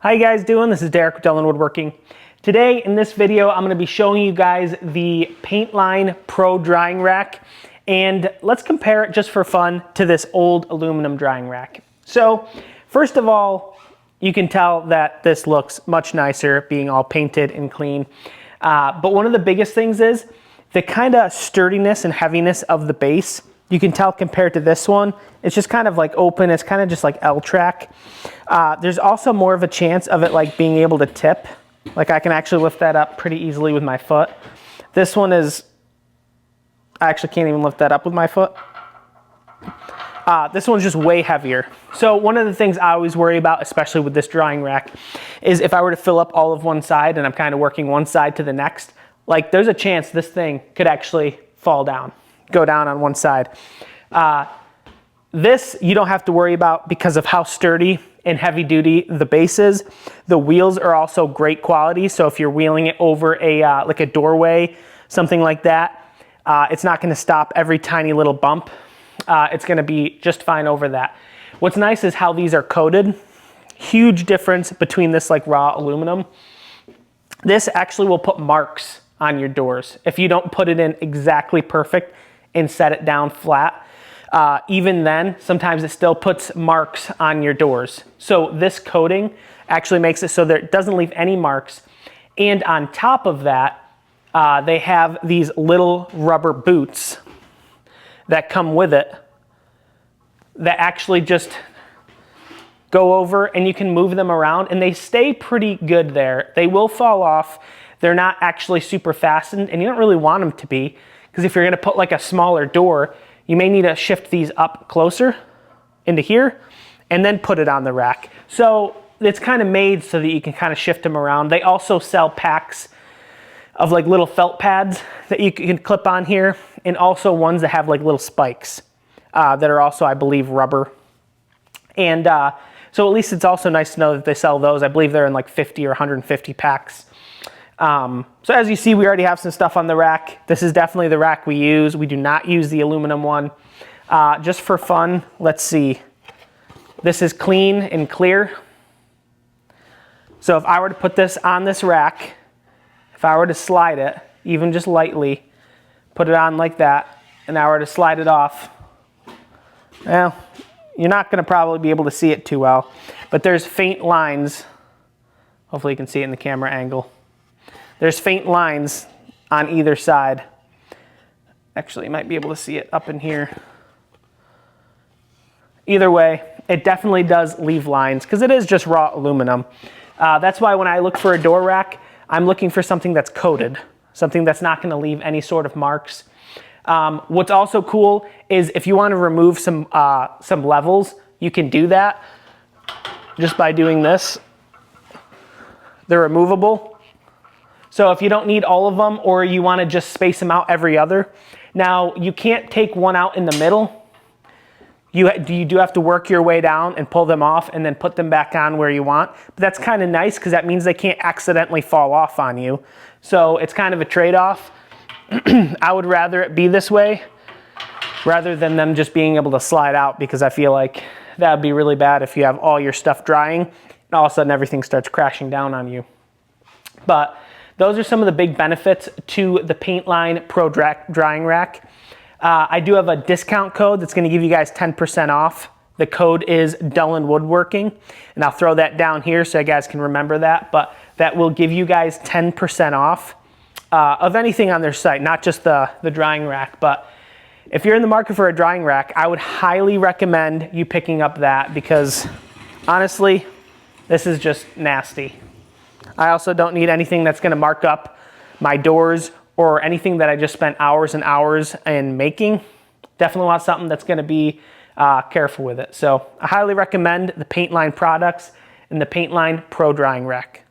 How you guys doing? This is Derek with Dullen Woodworking. Today in this video, I'm gonna be showing you guys the PaintLine Pro Drying Rack, and let's compare it just for fun to this old aluminum drying rack. So first of all, you can tell that this looks much nicer being all painted and clean. But one of the biggest things is the kind of sturdiness and heaviness of the base. You can tell compared to this one, it's just kind of like open. It's kind of just like L-track. There's also more of a chance of it like being able to tip. Like I can actually lift that up pretty easily with my foot. This one is, I actually can't even lift that up with my foot. This one's just way heavier. So one of the things I always worry about, especially with this drying rack, is if I were to fill up all of one side and I'm kind of working one side to the next, like there's a chance this thing could actually fall down, go down on one side. This you don't have to worry about because of how sturdy and heavy duty the base is. The wheels are also great quality, so if you're wheeling it over a like a doorway, something like that, it's not gonna stop every tiny little bump. It's gonna be just fine over that. What's nice is how these are coated. Huge difference between this like raw aluminum. This actually will put marks on your doors if you don't put it in exactly perfect and set it down flat. Even then, sometimes it still puts marks on your doors. So this coating actually makes it so that it doesn't leave any marks. And on top of that, they have these little rubber boots that come with it that actually just go over and you can move them around and they stay pretty good there. They will fall off. They're not actually super fastened and you don't really want them to be, because if you're gonna put like a smaller door, you may need to shift these up closer into here and then put it on the rack. So it's kind of made so that you can kind of shift them around. They also sell packs of like little felt pads that you can clip on here, and also ones that have like little spikes that are also, I believe, rubber. And so at least it's also nice to know that they sell those. I believe they're in like 50 or 150 packs. So as you see, we already have some stuff on the rack. This is definitely the rack we use. We do not use the aluminum one. Just for fun, let's see. This is clean and clear. So if I were to put this on this rack, if I were to slide it, even just lightly, put it on like that, and I were to slide it off, well, you're not gonna probably be able to see it too well, but there's faint lines. Hopefully you can see it in the camera angle. There's faint lines on either side. Actually, you might be able to see it up in here. Either way, it definitely does leave lines because it is just raw aluminum. That's why when I look for a door rack, I'm looking for something that's coated, something that's not gonna leave any sort of marks. What's also cool is if you wanna remove some levels, you can do that just by doing this. They're removable. So if you don't need all of them or you want to just space them out every other. Now you can't take one out in the middle. You do have to work your way down and pull them off and then put them back on where you want. But that's kind of nice because that means they can't accidentally fall off on you. So it's kind of a trade-off. I would rather it be this way rather than them just being able to slide out, because I feel like that would be really bad if you have all your stuff drying and all of a sudden everything starts crashing down on you. But those are some of the big benefits to the PaintLine Pro Drying Rack. I do have a discount code that's gonna give you guys 10% off. The code is Dullen Woodworking, and I'll throw that down here so you guys can remember that, but that will give you guys 10% off of anything on their site, not just the drying rack. But if you're in the market for a drying rack, I would highly recommend you picking up that, because honestly, this is just nasty. I also don't need anything that's gonna mark up my doors or anything that I just spent hours and hours in making. Definitely want something that's gonna be careful with it. So I highly recommend the PaintLine products and the PaintLine Pro Drying Rack.